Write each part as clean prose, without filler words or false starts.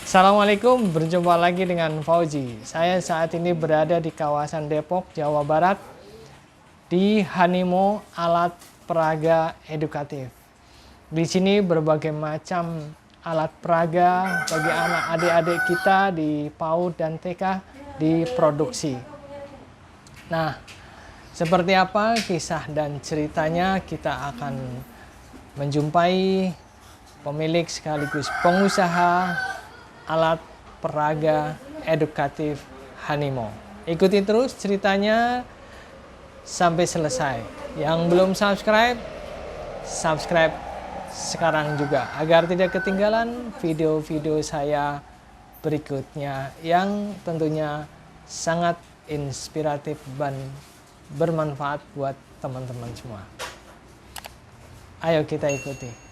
Assalamualaikum, berjumpa lagi dengan Fauzi. Saya saat ini berada di kawasan Depok, Jawa Barat, di Hanimo Alat Peraga Edukatif. Di sini berbagai macam alat peraga bagi anak adik-adik kita di PAUD dan TK diproduksi. Nah, seperti apa kisah dan ceritanya, kita akan menjumpai pemilik sekaligus pengusaha alat peraga edukatif Hanimo. Ikuti terus ceritanya sampai selesai. Yang belum subscribe, subscribe sekarang juga agar tidak ketinggalan video-video saya berikutnya yang tentunya sangat inspiratif dan bermanfaat buat teman-teman semua. Ayo kita ikuti.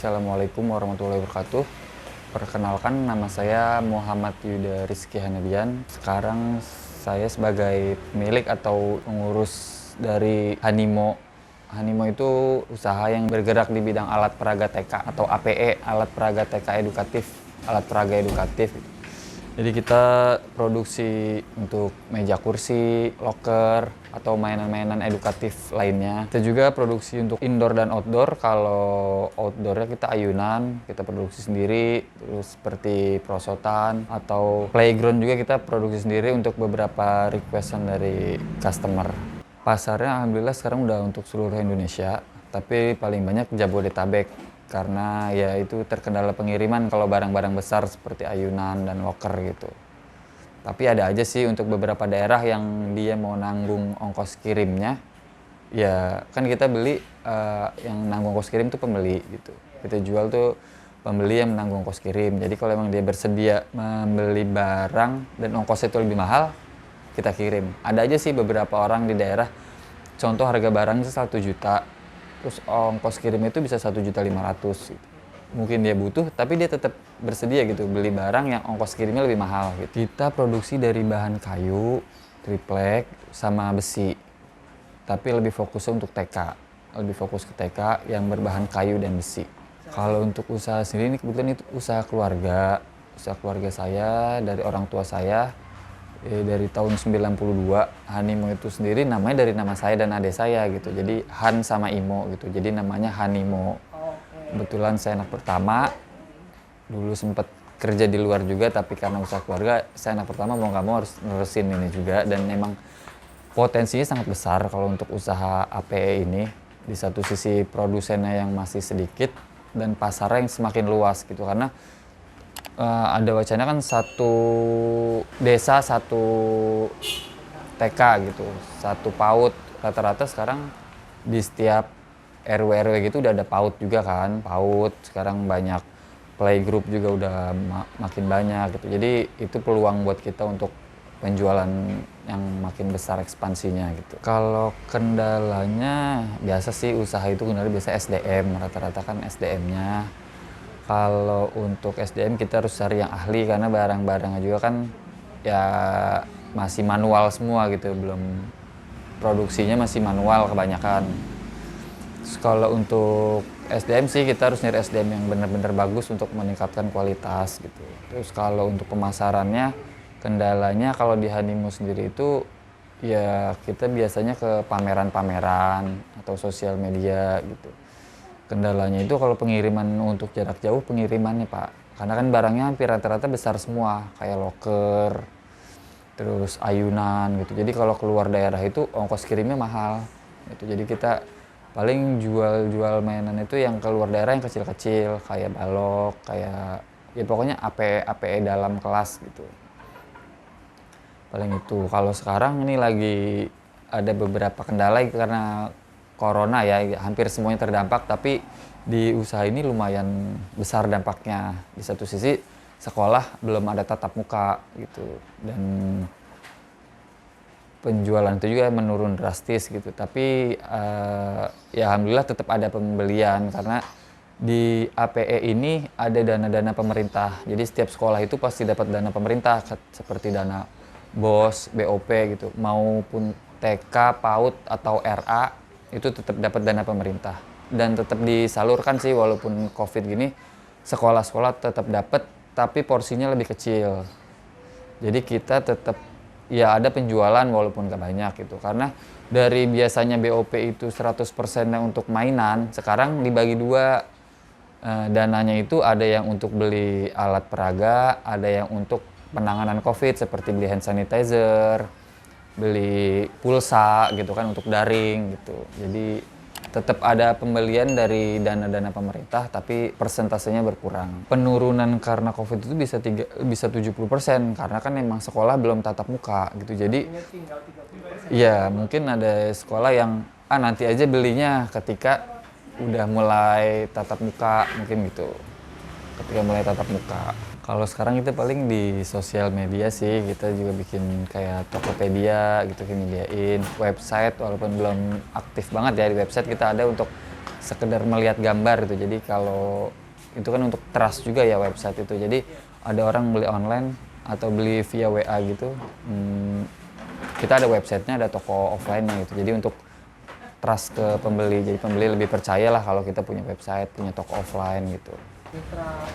Assalamualaikum warahmatullahi wabarakatuh. Perkenalkan, nama saya Muhammad Yuda Rizky Hanedian. Sekarang saya sebagai pemilik atau pengurus dari Hanimo. Hanimo itu usaha yang bergerak di bidang alat peraga TK atau APE, alat peraga TK edukatif, alat peraga edukatif. Jadi kita produksi untuk meja kursi, loker, atau mainan-mainan edukatif lainnya. Kita juga produksi untuk indoor dan outdoor. Kalau outdoornya kita ayunan, kita produksi sendiri. Terus seperti perosotan atau playground juga kita produksi sendiri untuk beberapa requestan dari customer. Pasarnya alhamdulillah sekarang udah untuk seluruh Indonesia, tapi paling banyak Jabodetabek. Karena ya itu terkendala pengiriman kalau barang-barang besar seperti ayunan dan loker gitu. Tapi ada aja sih untuk beberapa daerah yang dia mau nanggung ongkos kirimnya. Ya kan kita beli, yang nanggung ongkos kirim tuh pembeli gitu. Kita jual tuh pembeli yang menanggung ongkos kirim. Jadi kalau emang dia bersedia membeli barang dan ongkosnya itu lebih mahal, kita kirim. Ada aja sih beberapa orang di daerah, contoh harga barang itu 1 juta. Terus ongkos kirimnya itu bisa 1.500.000 gitu. Mungkin dia butuh, tapi dia tetap bersedia gitu beli barang yang ongkos kirimnya lebih mahal gitu. Kita produksi dari bahan kayu, triplek, sama besi. Tapi lebih fokusnya untuk TK. Lebih fokus ke TK yang berbahan kayu dan besi. Kalau untuk usaha sendiri ini kebetulan itu usaha keluarga. Usaha keluarga saya, dari orang tua saya. Dari tahun 92, Hanimo itu sendiri namanya dari nama saya dan adik saya gitu. Jadi Han sama Imo gitu. Jadi namanya Hanimo. Kebetulan saya anak pertama. Dulu sempat kerja di luar juga, tapi karena usaha keluarga, saya anak pertama mau nggak mau harus nerusin ini juga. Dan memang potensinya sangat besar kalau untuk usaha APE ini. Di satu sisi produsennya yang masih sedikit dan pasarnya yang semakin luas gitu. Karena ada wacana kan satu desa satu TK gitu, satu PAUD. Rata-rata sekarang di setiap RW gitu udah ada PAUD juga kan, PAUD. Sekarang banyak playgroup juga udah makin banyak gitu. Jadi itu peluang buat kita untuk penjualan yang makin besar ekspansinya gitu. Kalau kendalanya biasa sih usaha itu kendala biasa SDM, rata-rata kan SDM-nya. Kalau untuk SDM kita harus cari yang ahli karena barang-barangnya juga kan ya masih manual semua gitu, belum produksinya masih manual kebanyakan. Terus kalau untuk SDM sih kita harus nyari SDM yang benar-benar bagus untuk meningkatkan kualitas gitu. Terus kalau untuk pemasarannya, kendalanya kalau di Hanimo sendiri itu ya kita biasanya ke pameran-pameran atau sosial media gitu. Kendalanya itu kalau pengiriman untuk jarak jauh pengirimannya Pak, karena kan barangnya hampir rata-rata besar semua kayak loker, terus ayunan gitu. Jadi kalau keluar daerah itu ongkos kirimnya mahal gitu. Jadi kita paling jual mainan itu yang keluar daerah yang kecil-kecil kayak balok, kayak ya pokoknya APE dalam kelas gitu. Paling itu. Kalau sekarang ini lagi ada beberapa kendala karena corona ya, hampir semuanya terdampak, tapi di usaha ini lumayan besar dampaknya. Di satu sisi sekolah belum ada tatap muka gitu, dan penjualan itu juga menurun drastis gitu. Tapi ya alhamdulillah tetap ada pembelian karena di APE ini ada dana-dana pemerintah. Jadi setiap sekolah itu pasti dapat dana pemerintah seperti dana BOS, BOP gitu. Maupun TK, PAUD atau RA itu tetap dapat dana pemerintah. Dan tetap disalurkan sih walaupun Covid gini, sekolah-sekolah tetap dapat tapi porsinya lebih kecil. Jadi kita tetap ya ada penjualan walaupun gak banyak gitu. Karena dari biasanya BOP itu 100%-nya untuk mainan, sekarang dibagi dua. Dananya itu ada yang untuk beli alat peraga, ada yang untuk penanganan COVID seperti beli hand sanitizer, beli pulsa gitu kan untuk daring gitu. Jadi tetap ada pembelian dari dana-dana pemerintah tapi persentasenya berkurang. Penurunan karena COVID itu bisa 70% karena kan emang sekolah belum tatap muka gitu. Jadi iya, mungkin ada sekolah yang nanti aja belinya ketika udah mulai tatap muka mungkin gitu. Ketika mulai tatap muka. Kalau sekarang kita paling di sosial media sih, kita juga bikin kayak Tokopedia gitu, nyediain website walaupun belum aktif banget ya. Di website kita ada untuk sekedar melihat gambar gitu. Jadi kalau itu kan untuk trust juga ya website itu. Jadi ada orang beli online atau beli via WA gitu, kita ada websitenya, ada toko offline-nya gitu. Jadi untuk trust ke pembeli, jadi pembeli lebih percaya lah kalau kita punya website, punya toko offline gitu.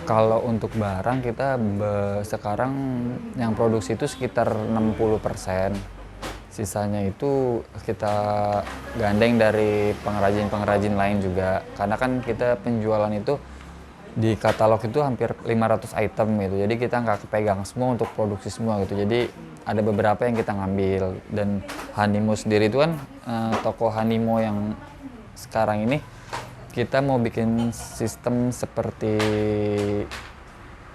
Kalau untuk barang kita sekarang yang produksi itu sekitar 60%. Sisanya itu kita gandeng dari pengrajin-pengrajin lain juga. Karena kan kita penjualan itu di katalog itu hampir 500 item gitu. Jadi kita nggak kepegang semua untuk produksi semua gitu. Jadi ada beberapa yang kita ngambil. Dan Hanimo sendiri itu kan toko Hanimo yang sekarang ini kita mau bikin sistem seperti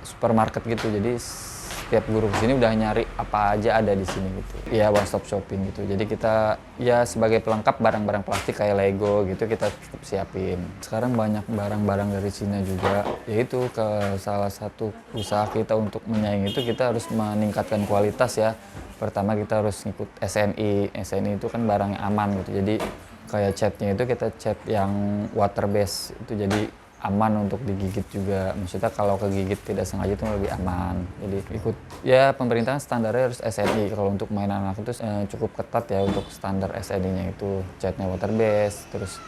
supermarket gitu. Jadi setiap guru kesini udah nyari apa aja ada di sini gitu. Ya one stop shopping gitu. Jadi kita ya sebagai pelengkap barang-barang plastik kayak Lego gitu kita cukup siapin. Sekarang banyak barang-barang dari Cina juga. Yaitu ke salah satu usaha kita untuk menyaing itu kita harus meningkatkan kualitas ya. Pertama kita harus ngikut SNI. SNI itu kan barang yang aman gitu. Jadi kayak catnya itu kita cat yang water base itu jadi aman untuk digigit juga. Maksudnya kalau kegigit tidak sengaja itu lebih aman. Jadi ikut ya pemerintahan standarnya harus SNI. Kalau untuk mainan anak itu cukup ketat ya untuk standar SNI-nya itu catnya water base, terus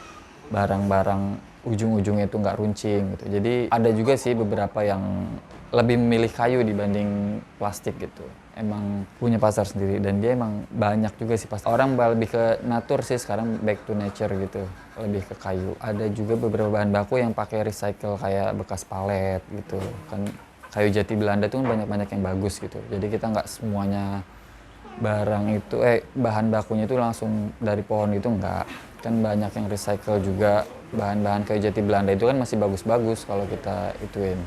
barang-barang ujung-ujungnya itu nggak runcing gitu. Jadi ada juga sih beberapa yang lebih memilih kayu dibanding plastik gitu. Emang punya pasar sendiri dan dia emang banyak juga sih pasti. Orang lebih ke natur sih sekarang, back to nature gitu, lebih ke kayu. Ada juga beberapa bahan baku yang pakai recycle kayak bekas palet gitu. Kan kayu jati Belanda tuh kan banyak-banyak yang bagus gitu. Jadi kita nggak semuanya barang itu bahan bakunya itu langsung dari pohon itu enggak. Kan banyak yang recycle juga. Bahan-bahan kayu jati Belanda itu kan masih bagus-bagus kalau kita ituin.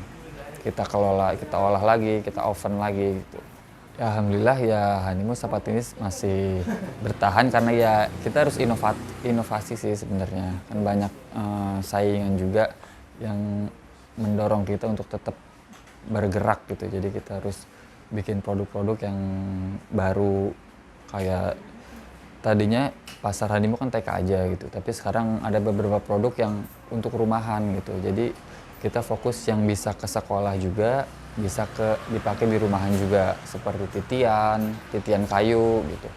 Kita kelola, kita olah lagi, kita oven lagi gitu. Ya, alhamdulillah ya Hanimo saat ini masih bertahan karena ya kita harus inovasi sih sebenarnya. Kan banyak saingan juga yang mendorong kita untuk tetap bergerak gitu. Jadi kita harus bikin produk-produk yang baru. Kayak tadinya pasar Hanimo kan TK aja gitu, tapi sekarang ada beberapa produk yang untuk rumahan gitu. Jadi kita fokus yang bisa ke sekolah juga, bisa dipakai di rumahan juga, seperti titian kayu gitu,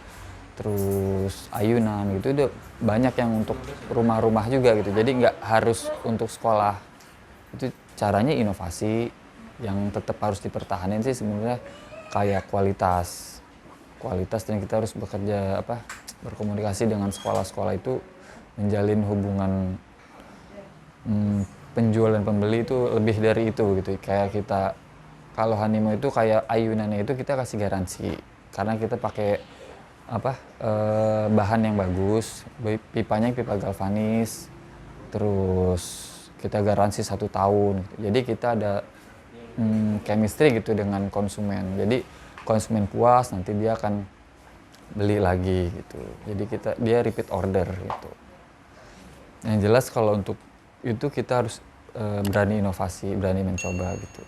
terus ayunan gitu. Udah banyak yang untuk rumah-rumah juga gitu, jadi nggak harus untuk sekolah. Itu caranya inovasi yang tetap harus dipertahankan sih sebenarnya, kayak kualitas dan kita harus berkomunikasi dengan sekolah-sekolah itu, menjalin hubungan penjual dan pembeli itu lebih dari itu gitu. Kayak kita kalau Hanimo itu kayak ayunannya itu kita kasih garansi karena kita pakai bahan yang bagus, pipanya pipa galvanis, terus kita garansi 1 tahun gitu. Jadi kita ada chemistry gitu dengan konsumen. Jadi konsumen puas, nanti dia akan beli lagi gitu. Jadi dia repeat order gitu. Yang jelas kalau untuk itu kita harus berani inovasi, berani mencoba gitu.